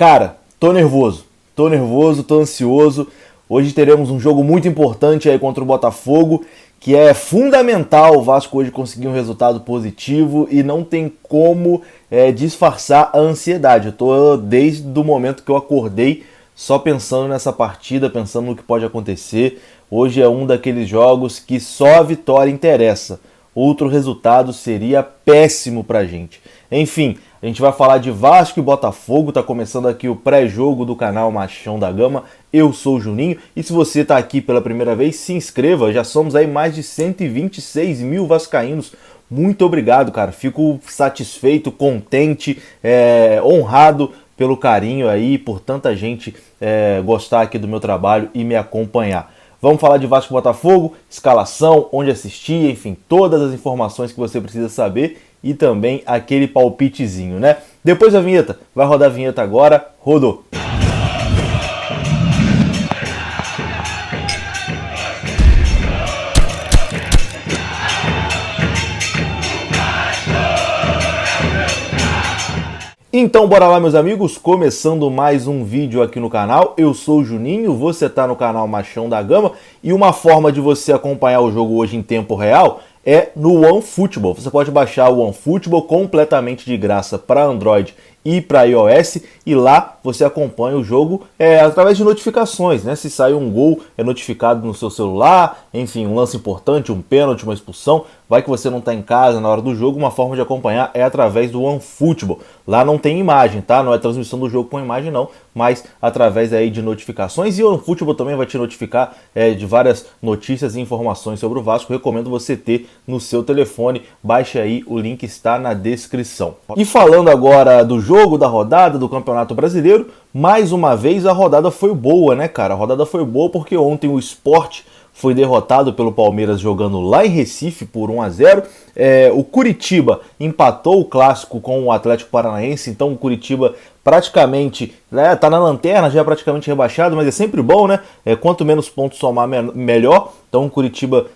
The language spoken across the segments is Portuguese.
Cara, tô nervoso, tô ansioso. Hoje teremos um jogo muito importante aí contra o Botafogo, que é fundamental o Vasco hoje conseguir um resultado positivo e não tem como disfarçar a ansiedade. Eu tô desde o momento que eu acordei só pensando nessa partida, pensando no que pode acontecer. Hoje é um daqueles jogos que só a vitória interessa. Outro resultado seria péssimo pra gente. Enfim, a gente vai falar de Vasco e Botafogo. Tá começando aqui o pré-jogo do canal Machão da Gama. Eu sou o Juninho e se você tá aqui pela primeira vez, se inscreva. Já somos aí mais de 126 mil vascaínos. Muito obrigado, cara. Fico satisfeito, contente, honrado pelo carinho aí, por tanta gente gostar aqui do meu trabalho e me acompanhar. Vamos falar de Vasco e Botafogo, escalação, onde assistir, enfim, todas as informações que você precisa saber e também aquele palpitezinho, né? Depois da vinheta, vai rodar a vinheta agora, rodou! Então bora lá, meus amigos, começando mais um vídeo aqui no canal. Eu sou o Juninho, você tá no canal Machão da Gama e uma forma de você acompanhar o jogo hoje em tempo real é no OneFootball. Você pode baixar o OneFootball completamente de graça para Android e para iOS e lá você acompanha o jogo através de notificações, né? Se sai um gol é notificado no seu celular, enfim, um lance importante, um pênalti, uma expulsão, vai que você não está em casa na hora do jogo, uma forma de acompanhar é através do OneFootball. Lá não tem imagem, tá? Não é transmissão do jogo com imagem não, mas através aí de notificações e o OneFootball também vai te notificar de várias notícias e informações sobre o Vasco. Recomendo você ter no seu telefone, baixe aí, o link está na descrição. E falando agora do jogo, da rodada, do Campeonato Brasileiro, mais uma vez a rodada foi boa, né, cara? A rodada foi boa porque ontem o Sport foi derrotado pelo Palmeiras jogando lá em Recife por 1-0. O Curitiba empatou o clássico com o Atlético Paranaense, então o Curitiba praticamente tá na lanterna, já é praticamente rebaixado, mas é sempre bom, né? Quanto menos pontos somar, melhor. Então o Curitiba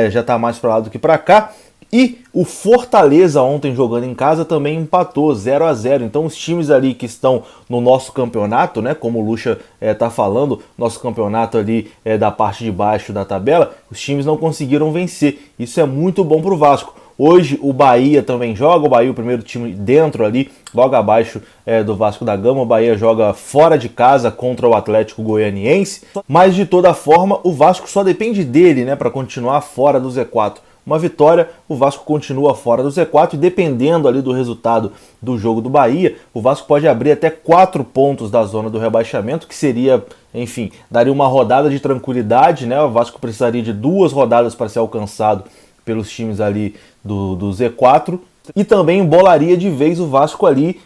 já está mais para lá do que para cá. E o Fortaleza ontem jogando em casa também empatou 0-0. Então os times ali que estão no nosso campeonato, né, como o Lucha tá falando, nosso campeonato ali da parte de baixo da tabela, os times não conseguiram vencer. Isso é muito bom para o Vasco. Hoje o Bahia também joga, o Bahia o primeiro time dentro ali, logo abaixo do Vasco da Gama. O Bahia joga fora de casa contra o Atlético Goianiense, mas de toda forma o Vasco só depende dele, né, para continuar fora do Z4. Uma vitória, o Vasco continua fora do Z4 e dependendo ali do resultado do jogo do Bahia, o Vasco pode abrir até 4 pontos da zona do rebaixamento, que seria, enfim, daria uma rodada de tranquilidade, né? O Vasco precisaria de 2 rodadas para ser alcançado pelos times ali do Z4 e também embolaria de vez o Vasco ali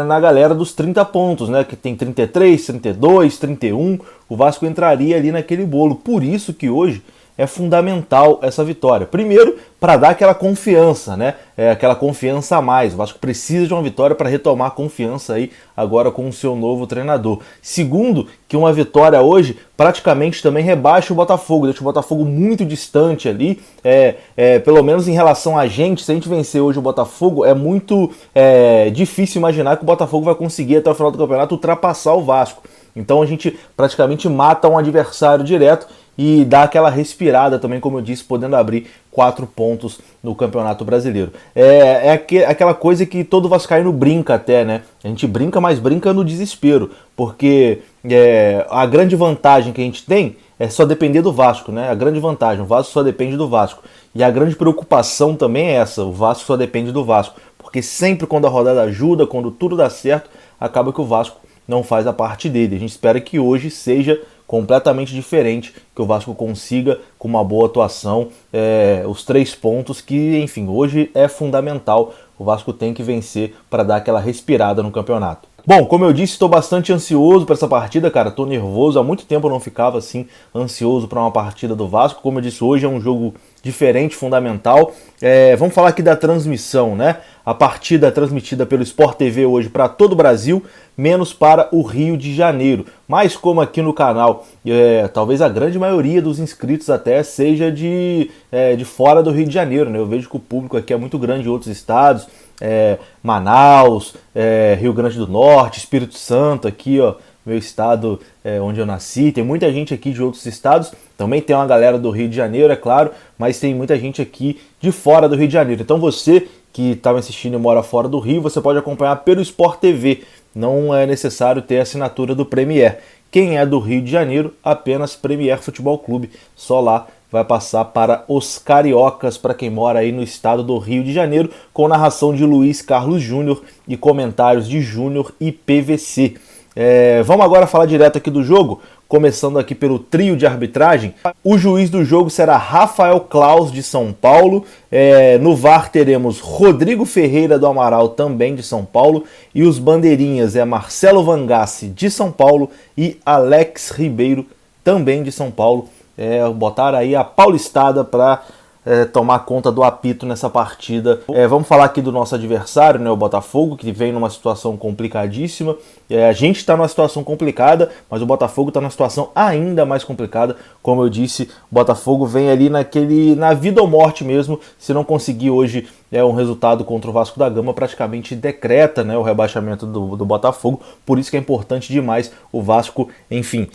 na galera dos 30 pontos, né? Que tem 33, 32, 31, o Vasco entraria ali naquele bolo. Por isso que hoje é fundamental essa vitória. Primeiro, para dar aquela confiança, né? Aquela confiança a mais. O Vasco precisa de uma vitória para retomar a confiança aí agora com o seu novo treinador. Segundo, que uma vitória hoje praticamente também rebaixa o Botafogo, deixa o Botafogo muito distante ali. Pelo menos em relação a gente, se a gente vencer hoje o Botafogo, é muito difícil imaginar que o Botafogo vai conseguir até o final do campeonato ultrapassar o Vasco. Então a gente praticamente mata um adversário direto e dá aquela respirada também, como eu disse, podendo abrir 4 pontos no Campeonato Brasileiro. Aquela coisa que todo vascaíno brinca até, né? A gente brinca, mas brinca no desespero, porque a grande vantagem que a gente tem é só depender do Vasco, né? A grande vantagem, o Vasco só depende do Vasco. E a grande preocupação também é essa, o Vasco só depende do Vasco. Porque sempre quando a rodada ajuda, quando tudo dá certo, acaba que o Vasco não faz a parte dele. A gente espera que hoje seja completamente diferente, que o Vasco consiga, com uma boa atuação, os 3 pontos que, enfim, hoje é fundamental. O Vasco tem que vencer para dar aquela respirada no campeonato. Bom, como eu disse, estou bastante ansioso para essa partida, cara, estou nervoso, há muito tempo eu não ficava assim ansioso para uma partida do Vasco. Como eu disse, hoje é um jogo diferente, fundamental. Vamos falar aqui da transmissão, né? A partida é transmitida pelo Sport TV hoje para todo o Brasil, menos para o Rio de Janeiro. Mas como aqui no canal, talvez a grande maioria dos inscritos até seja de fora do Rio de Janeiro, né? Eu vejo que o público aqui é muito grande em outros estados, Manaus, Rio Grande do Norte, Espírito Santo aqui, ó, meu estado onde eu nasci. Tem muita gente aqui de outros estados, também tem uma galera do Rio de Janeiro, é claro, mas tem muita gente aqui de fora do Rio de Janeiro. Então você que está me assistindo e mora fora do Rio, você pode acompanhar pelo Sport TV, não é necessário ter a assinatura do Premier. Quem é do Rio de Janeiro, apenas Premier Futebol Clube, só lá vai passar para os cariocas, para quem mora aí no estado do Rio de Janeiro, com narração de Luiz Carlos Júnior e comentários de Júnior e PVC. Vamos agora falar direto aqui do jogo, começando aqui pelo trio de arbitragem. O juiz do jogo será Rafael Claus, de São Paulo. No VAR teremos Rodrigo Ferreira do Amaral, também de São Paulo. E os bandeirinhas Marcelo Vangassi, de São Paulo, e Alex Ribeiro, também de São Paulo. Botaram aí a paulistada para tomar conta do apito nessa partida. Vamos falar aqui do nosso adversário, né, o Botafogo, que vem numa situação complicadíssima. A gente está numa situação complicada, mas o Botafogo está numa situação ainda mais complicada. Como eu disse, o Botafogo vem ali na vida ou morte mesmo. Se não conseguir hoje um resultado contra o Vasco da Gama, praticamente decreta, né, o rebaixamento do Botafogo. Por isso que é importante demais o Vasco, enfim,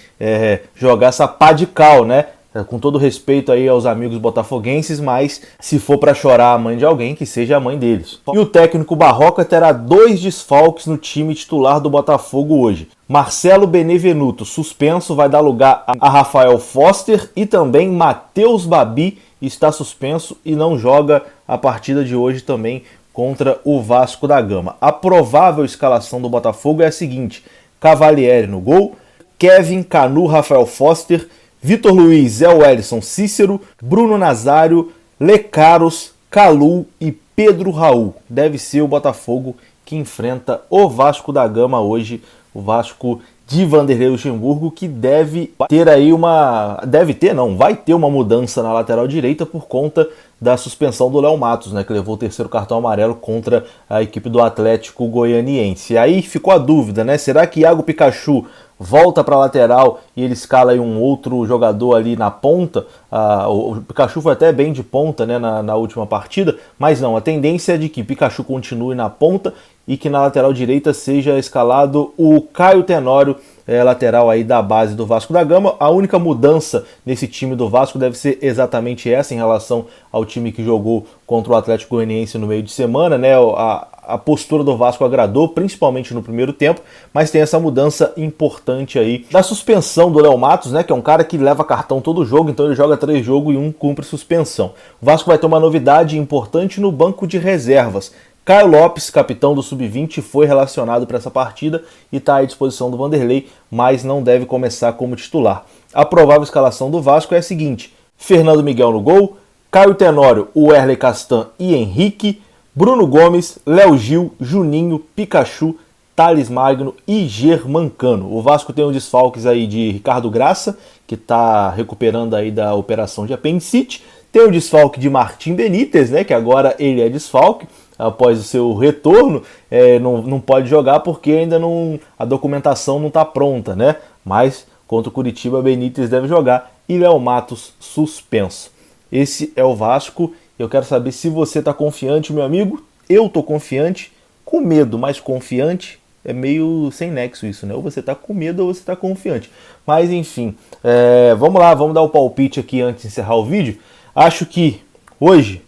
jogar essa pá de cal, né? Com todo respeito aí aos amigos botafoguenses, mas se for para chorar a mãe de alguém, que seja a mãe deles. E o técnico Barroca terá 2 desfalques no time titular do Botafogo hoje. Marcelo Benevenuto, suspenso, vai dar lugar a Rafael Foster, e também Matheus Babi está suspenso e não joga a partida de hoje também contra o Vasco da Gama. A provável escalação do Botafogo é a seguinte: Cavalieri no gol, Kevin, Canu, Rafael Foster, Vitor Luiz, Zé Wellison, Cícero, Bruno Nazário, Lecaros, Calu e Pedro Raul. Deve ser o Botafogo que enfrenta o Vasco da Gama hoje, o Vasco de Vanderlei Luxemburgo, que vai ter uma mudança na lateral direita por conta da suspensão do Léo Matos, né, que levou o 3º cartão amarelo contra a equipe do Atlético Goianiense. E aí ficou a dúvida, né? Será que Iago Pikachu volta para a lateral e ele escala aí um outro jogador ali na ponta? O Pikachu foi até bem de ponta, né, na última partida, mas não, a tendência é de que Pikachu continue na ponta e que na lateral direita seja escalado o Caio Tenório, lateral aí da base do Vasco da Gama. A única mudança nesse time do Vasco deve ser exatamente essa em relação ao time que jogou contra o Atlético Goianiense no meio de semana, né? A postura do Vasco agradou, principalmente no primeiro tempo, mas tem essa mudança importante aí da suspensão do Léo Matos, né, que é um cara que leva cartão todo jogo, então ele joga 3 jogos e 1 cumpre suspensão. O Vasco vai ter uma novidade importante no banco de reservas. Caio Lopes, capitão do Sub-20, foi relacionado para essa partida e está à disposição do Vanderlei, mas não deve começar como titular. A provável escalação do Vasco é a seguinte: Fernando Miguel no gol, Caio Tenório, Wesley Castan e Henrique, Bruno Gomes, Léo Gil, Juninho, Pikachu, Thales Magno e Germancano. O Vasco tem os desfalques aí de Ricardo Graça, que está recuperando aí da operação de apendicite. Tem o desfalque de Martim Benítez, né, que agora ele é desfalque após o seu retorno. Não pode jogar porque ainda a documentação não está pronta, né? Mas contra o Curitiba, Benítez deve jogar e Léo Matos suspenso. Esse é o Vasco. Eu quero saber se você está confiante, meu amigo. Eu estou confiante, com medo, mas confiante. É meio sem nexo isso, né? Ou você está com medo ou você está confiante. Mas enfim, vamos lá, vamos dar o palpite aqui antes de encerrar o vídeo. Acho que hoje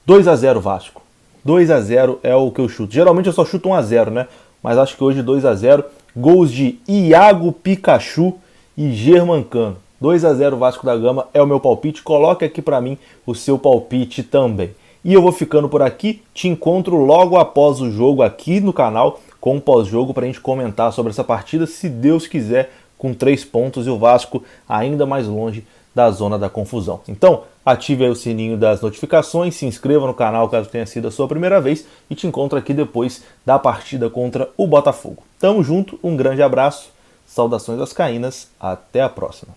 2-0 Vasco. 2-0 é o que eu chuto. Geralmente eu só chuto 1-0, né? Mas acho que hoje 2-0. Gols de Iago Pikachu e Germancano. 2-0 Vasco da Gama é o meu palpite. Coloque aqui para mim o seu palpite também. E eu vou ficando por aqui. Te encontro logo após o jogo aqui no canal com o pós-jogo para a gente comentar sobre essa partida, se Deus quiser, com 3 pontos e o Vasco ainda mais longe da zona da confusão. Então, ative aí o sininho das notificações, se inscreva no canal caso tenha sido a sua primeira vez e te encontro aqui depois da partida contra o Botafogo. Tamo junto, um grande abraço, saudações vascaínas, até a próxima.